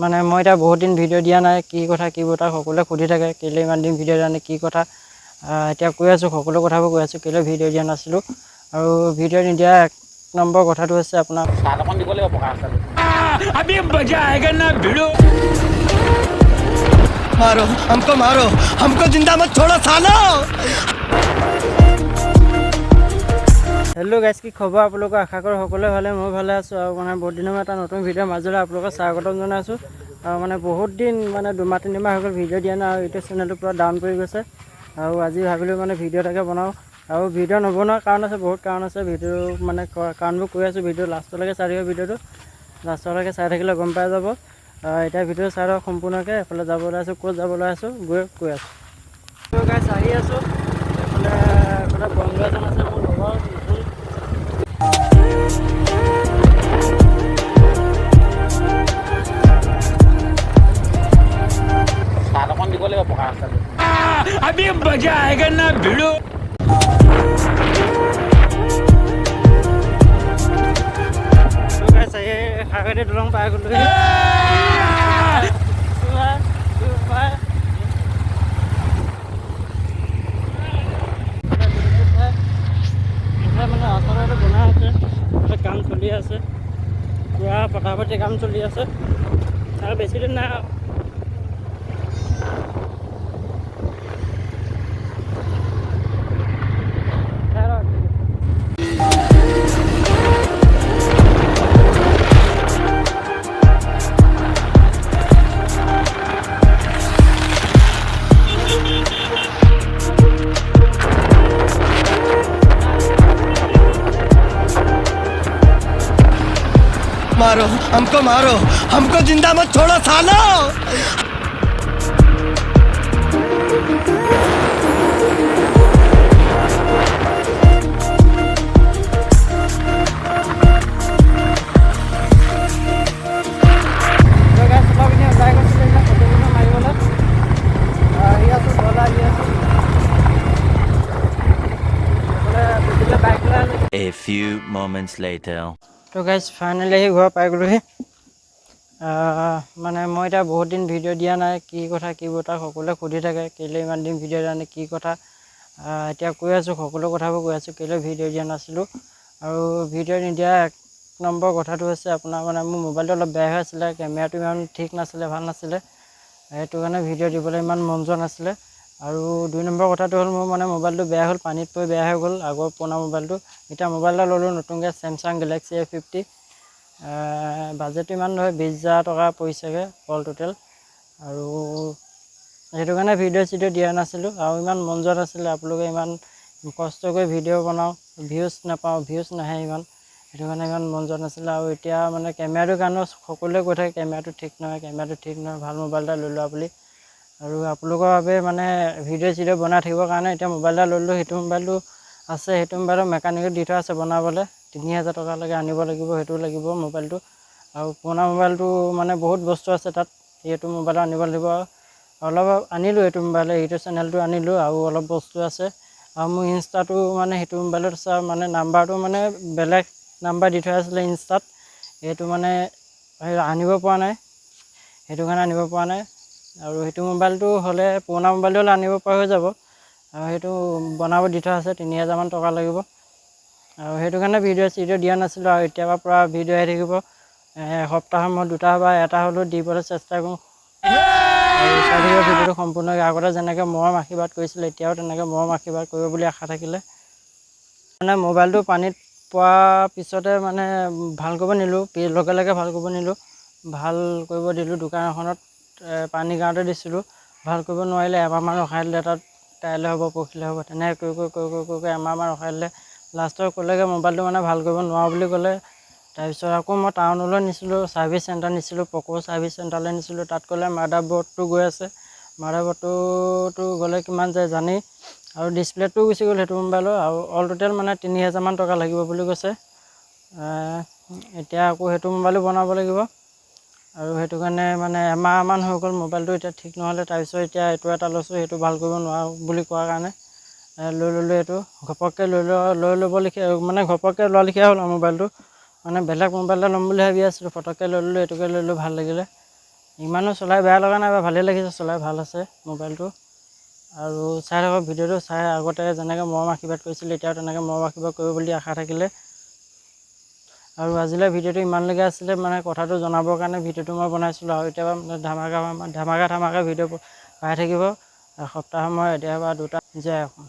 মানে মই এটা বহুত দিন ভিডিঅ' দিয়া নাই, কি কথা কি বতৰা সকলোৱে সুধি থাকে, কেলৈ ইমান দিন ভিডিঅ' দিয়া নাই, কি কথা। এতিয়া কৈ আছোঁ, সকলো কথাবোৰ কৈ আছোঁ, কেলৈ ভিডিঅ' দিয়া নাছিলোঁ। আৰু ভিডিঅ' নিদিয়া এক নম্বৰ কথাটো হৈছে আপোনাৰ मारो हमको जिंदा मत छोड़ो सालो। হেল্ল' গাইজ, কি খবৰ আপোনালোকৰ? আশা কৰোঁ সকলোৱে ভালে, মই ভালে আছোঁ। আৰু মানে বহুত দিনৰ এটা নতুন ভিডিঅ' মাজলৈ আপোনালোকক স্বাগতম জনাইছোঁ। আৰু মানে বহুত দিন মানে 2-3 মাহ হৈ গ'ল ভিডিঅ' দিয়া নাই, আৰু ইউটিউব চেনেলটো পূৰা ডাউন পৰি গৈছে। আৰু আজি ভাবিলোঁ মানে ভিডিঅ' এটাকে বনাওঁ। আৰু ভিডিঅ' নবনোৱাৰ কাৰণ আছে, বহুত কাৰণ আছে। ভিডিঅ' মানে কাৰণবোৰ কৈ আছোঁ, ভিডিঅ' লাষ্টলৈকে চাই থাকিব, ভিডিঅ'টো লাষ্টলৈকে চাই থাকিলে গম পাই যাব। এতিয়া ভিডিঅ' চাই লওক সম্পূৰ্ণকৈ। এফালে যাব ওলাইছোঁ, ক'ত যাব ওলাইছোঁ কৈ আছোঁ। গাইজ আহি আছোঁ, এফালে বন্ধু এজন আছে মোৰ লগৰ। अभी मजा आएगा ना भिड़ो। সাগৰে দলং পাই গ'লোঁ। মানে আচলতে বনাই আছে, কাম চলি আছে, পূৰা পটাপটি কাম চলি আছে, আৰু বেছি দিন নাই আৰু। मारो हमको जिंदा मत छोड़ो सालो। A few moments later. তো গাইজ ফাইনেলি আহি ঘৰ পাই গ'লোহি। মানে মই এতিয়া বহুত দিন ভিডিঅ' দিয়া নাই, কি কথা কি বতৰা সকলোৱে সুধি থাকে, কেলৈ ইমান দিন ভিডিঅ' দিয়া নাই, কি কথা। এতিয়া কৈ আছোঁ, সকলো কথাবোৰ কৈ আছোঁ, কেলৈ ভিডিঅ' দিয়া নাছিলোঁ। আৰু ভিডিঅ' নিদিয়া এক নম্বৰ কথাটো হৈছে আপোনাৰ মানে মোৰ মোবাইলটো অলপ বেয়া হৈ আছিলে, কেমেৰাটো ইমান ঠিক নাছিলে, ভাল নাছিলে, সেইটো কাৰণে ভিডিঅ' দিবলৈ ইমান মন যোৱা নাছিলে। আৰু 2 নম্বৰ কথাটো হ'ল মোৰ মানে মোবাইলটো বেয়া হ'ল, পানীত পৰি বেয়া হৈ গ'ল, আগৰ পুৰণা মোবাইলটো। এতিয়া মোবাইল এটা ল'লোঁ নতুনকৈ, চেমচাং গেলেক্সি A50। বাজেটটো ইমান নহয়, 20,000 টকা পৰিছেগৈ অল টোটেল। আৰু সেইটো কাৰণে ভিডিঅ' দিয়া নাছিলোঁ, আৰু ইমান মন যোৱা নাছিলে। আপোনালোকে ইমান কষ্ট কৰি ভিডিঅ' বনাওঁ, ভিউজ নাপাওঁ, ভিউজ নাহে ইমান, সেইটো কাৰণে ইমান মন যোৱা নাছিলে। আৰু এতিয়া মানে কেমেৰাটোৰ কাৰণেও সকলোৱে কৈ থাকে কেমেৰাটো ঠিক নহয়, ভাল মোবাইল এটা লৈ লোৱা বুলি। আৰু আপোনালোকৰ বাবে মানে ভিডিঅ' বনাই থাকিবৰ কাৰণে এতিয়া মোবাইল এটা লৈ ল'লোঁ। সেইটো মোবাইলটো আছে, সেইটো মোবাইলৰ মেকানিকেল দি থোৱা আছে বনাবলৈ, 3,000 টকালৈকে আনিব লাগিব, সেইটো লাগিব মোবাইলটো। আৰু পুৰণা মোবাইলটো মানে বহুত বস্তু আছে তাত, সেইটো মোবাইলত আনিব লাগিব। অলপ আনিলোঁ এইটো মোবাইলে, ইউটিউব চেনেলটো আনিলোঁ, আৰু অলপ বস্তু আছে। আৰু মোৰ ইনষ্টাটো মানে সেইটো মোবাইলত আছে, মানে নাম্বাৰটো মানে বেলেগ নাম্বাৰ দি থোৱা আছিলে ইনষ্টাত, সেইটো মানে আনিব পৰা নাই, সেইটো কাৰণে আনিব পৰা নাই। আৰু সেইটো মোবাইলটো হ'লে, পুৰণা মোবাইলটো হ'লে আনিব পৰা হৈ যাব। আৰু সেইটো বনাব দি থোৱা আছে, 3,000 মান টকা লাগিব। আৰু সেইটো কাৰণে ভিডিঅ' দিয়া নাছিলোঁ। আৰু এতিয়াৰ পৰা ভিডিঅ' আহি থাকিব, এসপ্তাহৰ মূৰত 2টা বা এটা হ'লেও দিবলৈ চেষ্টা কৰোঁ। আৰু চাই থাকিব ভিডিঅ'টো সম্পূৰ্ণকৈ। আগতে যেনেকৈ মৰম আশীৰ্বাদ কৰিছিলে, এতিয়াও তেনেকৈ মৰম আশীৰ্বাদ কৰিব বুলি আশা থাকিলে। মানে মোবাইলটো পানীত পোৱাৰ পিছতে মানে ভাল কৰিব নিলোঁ, লগে ভাল কৰিব নিলোঁ, ভাল কৰিব দিলোঁ। দোকান এখনত পানী গাঁৱতে দিছিলোঁ, ভাল কৰিব নোৱাৰিলে, এমাহমান ৰখাই দিলে। তাত কাইলৈ হ'ব, পৰহিলৈ হ'ব, তেনেকৈ কৰি এমাহমান ৰখাই দিলে। লাষ্টত ক'লেগৈ মোবাইলটো মানে ভাল কৰিব নোৱাৰোঁ বুলি ক'লে। তাৰপিছত আকৌ মই টাউনলৈ নিছিলোঁ, ছাৰ্ভিচ চেণ্টাৰ নিছিলোঁ, প'ক' ছাৰ্ভিচ চেণ্টাৰলৈ নিছিলোঁ। তাত ক'লে মাডাৰবৰ্ডটো গৈ আছে, মাডাৰবৰ্ডটো গ'লে কিমান যায় জানেই। আৰু ডিছপ্লেটো গুচি গ'ল সেইটো মোবাইলৰ। আৰু অল টোটেল মানে 3,000 মান টকা লাগিব বুলি কৈছে। এতিয়া আকৌ সেইটো মোবাইলো বনাব লাগিব। আৰু সেইটো কাৰণে মানে এমাহমান হৈ গ'ল মোবাইলটো এতিয়া ঠিক নহ'লে। তাৰপিছত এতিয়া এইটো এটা লৈছোঁ, সেইটো ভাল কৰিব নোৱাৰোঁ বুলি কোৱাৰ কাৰণে লৈ ল'লোঁ। এইটো ঘপককৈ লৈ ল'বলগীয়া মানে ঘপককৈ লোৱালেখীয়া হ'ল আৰু মোবাইলটো। মানে বেলেগ মোবাইল এটা ল'ম বুলি ভাবি আছিলোঁ, ফটককৈ লৈ ল'লোঁ, এইটোকে লৈ ল'লোঁ, ভাল লাগিলে। ইমানো চলাই বেয়া লগা নাই বা ভালেই লাগিছে, চলাই ভাল আছে মোবাইলটো। আৰু চাই থাকক ভিডিঅ'টো, চাই আগতে যেনেকৈ মৰম আশীৰ্বাদ কৰিছিলে এতিয়াও তেনেকৈ মৰম আশীৰ্বাদ কৰিব বুলি আশা থাকিলে। আৰু আজিলৈ ভিডিঅ'টো ইমানলৈকে আছিলে, মানে কথাটো জনাবৰ কাৰণে ভিডিঅ'টো মই বনাইছিলোঁ। আৰু এতিয়া ধামাকা ভিডিঅ' পাই থাকিব, এসপ্তাহৰ মই এতিয়া বা 2টা জীয়াই ৰাখোঁ।